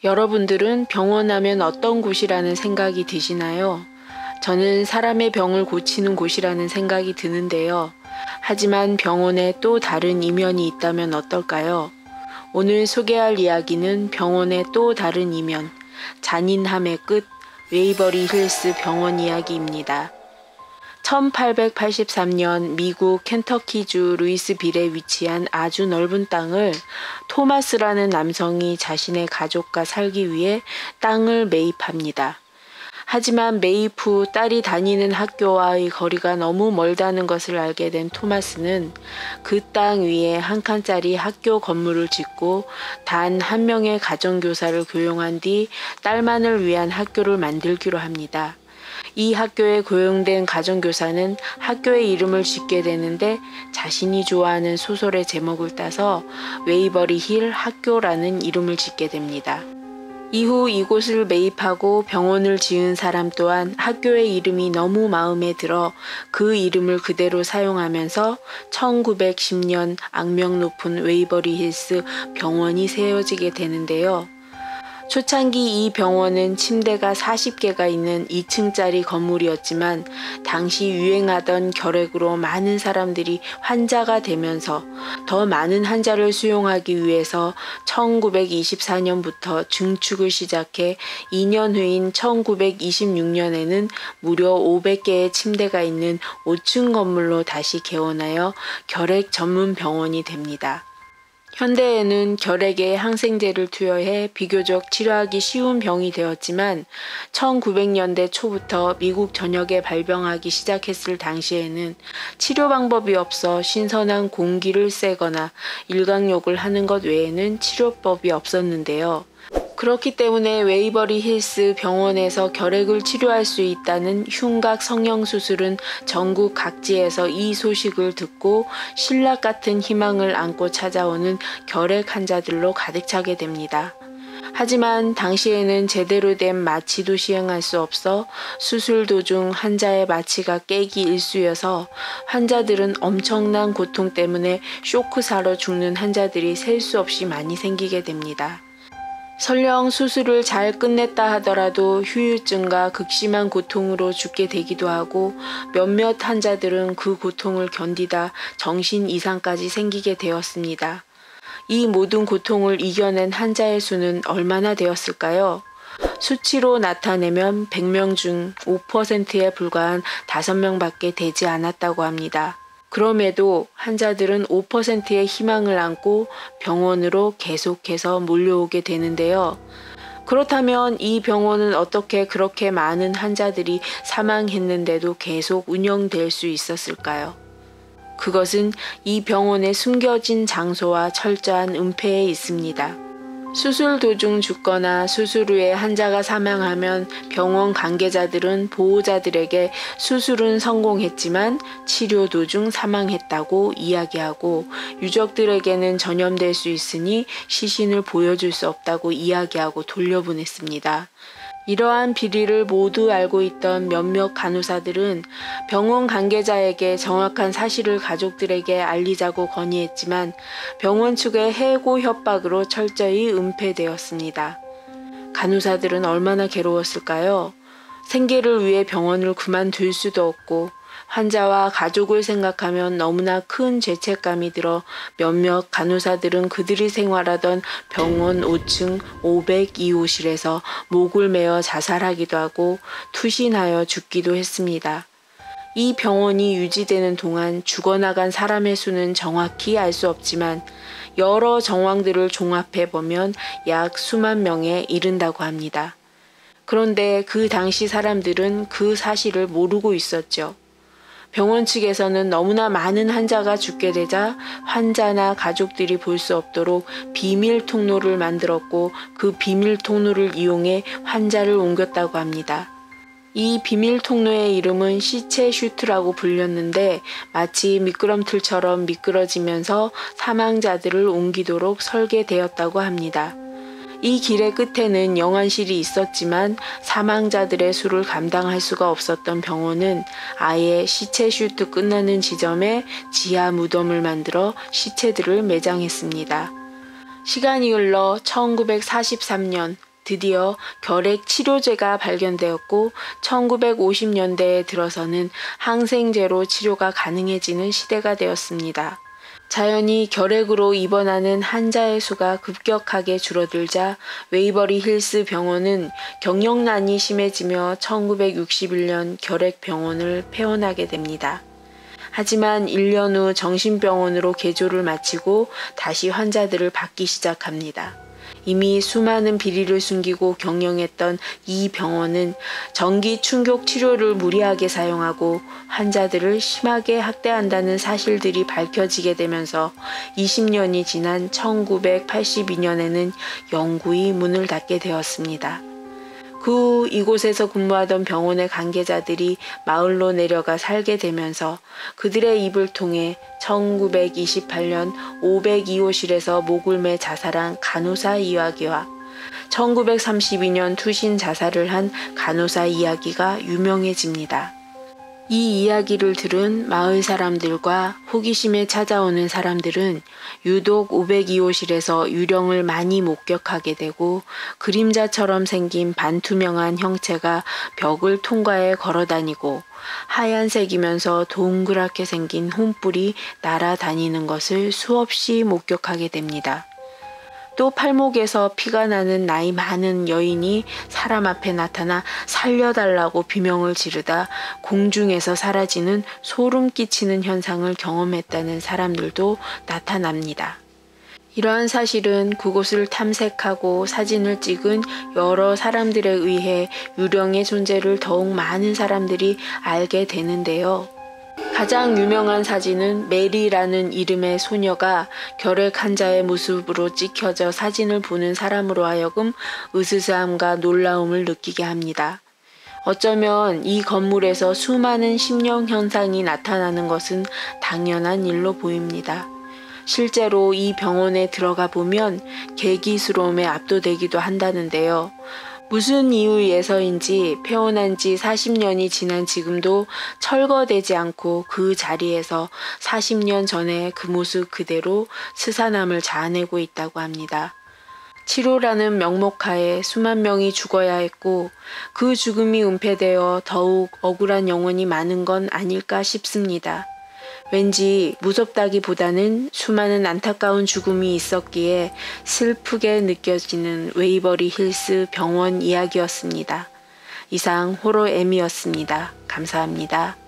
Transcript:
여러분들은 병원 하면 어떤 곳이라는 생각이 드시나요? 저는 사람의 병을 고치는 곳이라는 생각이 드는데요. 하지만 병원에 또 다른 이면이 있다면 어떨까요? 오늘 소개할 이야기는 병원의 또 다른 이면, 잔인함의 끝, 웨이버리 힐스 병원 이야기입니다. 1883년 미국 켄터키주 루이스빌에 위치한 아주 넓은 땅을 토마스라는 남성이 자신의 가족과 살기 위해 땅을 매입합니다. 하지만 매입 후 딸이 다니는 학교와의 거리가 너무 멀다는 것을 알게 된 토마스는 그 땅 위에 한 칸짜리 학교 건물을 짓고 단 한 명의 가정교사를 고용한 뒤 딸만을 위한 학교를 만들기로 합니다. 이 학교에 고용된 가정교사는 학교의 이름을 짓게 되는데 자신이 좋아하는 소설의 제목을 따서 웨이버리 힐 학교라는 이름을 짓게 됩니다. 이후 이곳을 매입하고 병원을 지은 사람 또한 학교의 이름이 너무 마음에 들어 그 이름을 그대로 사용하면서 1910년 악명 높은 웨이버리 힐스 병원이 세워지게 되는데요. 초창기 이 병원은 침대가 40개가 있는 2층짜리 건물이었지만 당시 유행하던 결핵으로 많은 사람들이 환자가 되면서 더 많은 환자를 수용하기 위해서 1924년부터 증축을 시작해 2년 후인 1926년에는 무려 500개의 침대가 있는 5층 건물로 다시 개원하여 결핵 전문 병원이 됩니다. 현대에는 결핵에 항생제를 투여해 비교적 치료하기 쉬운 병이 되었지만 1900년대 초부터 미국 전역에 발병하기 시작했을 당시에는 치료 방법이 없어 신선한 공기를 쐬거나 일광욕을 하는 것 외에는 치료법이 없었는데요. 그렇기 때문에 웨이버리 힐스 병원에서 결핵을 치료할 수 있다는 흉곽 성형수술은 전국 각지에서 이 소식을 듣고 신락 같은 희망을 안고 찾아오는 결핵 환자들로 가득 차게 됩니다. 하지만 당시에는 제대로 된 마취도 시행할 수 없어 수술 도중 환자의 마취가 깨기 일쑤여서 환자들은 엄청난 고통 때문에 쇼크사로 죽는 환자들이 셀 수 없이 많이 생기게 됩니다. 설령 수술을 잘 끝냈다 하더라도 후유증과 극심한 고통으로 죽게 되기도 하고 몇몇 환자들은 그 고통을 견디다 정신 이상까지 생기게 되었습니다. 이 모든 고통을 이겨낸 환자의 수는 얼마나 되었을까요? 수치로 나타내면 100명 중 5%에 불과한 5명밖에 되지 않았다고 합니다. 그럼에도 환자들은 5%의 희망을 안고 병원으로 계속해서 몰려오게 되는데요. 그렇다면 이 병원은 어떻게 그렇게 많은 환자들이 사망했는데도 계속 운영될 수 있었을까요? 그것은 이 병원의 숨겨진 장소와 철저한 은폐에 있습니다. 수술 도중 죽거나 수술 후에 환자가 사망하면 병원 관계자들은 보호자들에게 수술은 성공했지만 치료 도중 사망했다고 이야기하고 유족들에게는 전염될 수 있으니 시신을 보여줄 수 없다고 이야기하고 돌려보냈습니다. 이러한 비리를 모두 알고 있던 몇몇 간호사들은 병원 관계자에게 정확한 사실을 가족들에게 알리자고 건의했지만 병원 측의 해고 협박으로 철저히 은폐되었습니다. 간호사들은 얼마나 괴로웠을까요? 생계를 위해 병원을 그만둘 수도 없고 환자와 가족을 생각하면 너무나 큰 죄책감이 들어 몇몇 간호사들은 그들이 생활하던 병원 5층 502호실에서 목을 메어 자살하기도 하고 투신하여 죽기도 했습니다. 이 병원이 유지되는 동안 죽어나간 사람의 수는 정확히 알 수 없지만 여러 정황들을 종합해 보면 약 수만 명에 이른다고 합니다. 그런데 그 당시 사람들은 그 사실을 모르고 있었죠. 병원 측에서는 너무나 많은 환자가 죽게 되자 환자나 가족들이 볼 수 없도록 비밀 통로를 만들었고 그 비밀 통로를 이용해 환자를 옮겼다고 합니다. 이 비밀 통로의 이름은 시체 슈트라고 불렸는데 마치 미끄럼틀처럼 미끄러지면서 사망자들을 옮기도록 설계되었다고 합니다. 이 길의 끝에는 영안실이 있었지만 사망자들의 수를 감당할 수가 없었던 병원은 아예 시체 슈트 끝나는 지점에 지하 무덤을 만들어 시체들을 매장했습니다. 시간이 흘러 1943년 드디어 결핵 치료제가 발견되었고 1950년대에 들어서는 항생제로 치료가 가능해지는 시대가 되었습니다. 자연히 결핵으로 입원하는 환자의 수가 급격하게 줄어들자 웨이버리 힐스 병원은 경영난이 심해지며 1961년 결핵병원을 폐원하게 됩니다. 하지만 1년 후 정신병원으로 개조를 마치고 다시 환자들을 받기 시작합니다. 이미 수많은 비리를 숨기고 경영했던 이 병원은 전기 충격 치료를 무리하게 사용하고 환자들을 심하게 학대한다는 사실들이 밝혀지게 되면서 20년이 지난 1982년에는 영구히 문을 닫게 되었습니다. 그 후 이곳에서 근무하던 병원의 관계자들이 마을로 내려가 살게 되면서 그들의 입을 통해 1928년 502호실에서 목을 매 자살한 간호사 이야기와 1932년 투신 자살을 한 간호사 이야기가 유명해집니다. 이 이야기를 들은 마을 사람들과 호기심에 찾아오는 사람들은 유독 502호실에서 유령을 많이 목격하게 되고 그림자처럼 생긴 반투명한 형체가 벽을 통과해 걸어다니고 하얀색이면서 동그랗게 생긴 혼뿔이 날아다니는 것을 수없이 목격하게 됩니다. 또 팔목에서 피가 나는 나이 많은 여인이 사람 앞에 나타나 살려달라고 비명을 지르다 공중에서 사라지는 소름 끼치는 현상을 경험했다는 사람들도 나타납니다. 이러한 사실은 그곳을 탐색하고 사진을 찍은 여러 사람들에 의해 유령의 존재를 더욱 많은 사람들이 알게 되는데요. 가장 유명한 사진은 메리라는 이름의 소녀가 결핵 환자의 모습으로 찍혀져 사진을 보는 사람으로 하여금 으스스함과 놀라움을 느끼게 합니다. 어쩌면 이 건물에서 수많은 심령 현상이 나타나는 것은 당연한 일로 보입니다. 실제로 이 병원에 들어가 보면 개기스러움에 압도되기도 한다는데요. 무슨 이유에서인지 폐원한 지 40년이 지난 지금도 철거되지 않고 그 자리에서 40년 전의 그 모습 그대로 스산함을 자아내고 있다고 합니다. 치료라는 명목하에 수만 명이 죽어야 했고 그 죽음이 은폐되어 더욱 억울한 영혼이 많은 건 아닐까 싶습니다. 왠지 무섭다기보다는 수많은 안타까운 죽음이 있었기에 슬프게 느껴지는 웨이버리 힐스 병원 이야기였습니다. 이상 호로엠이었습니다. 감사합니다.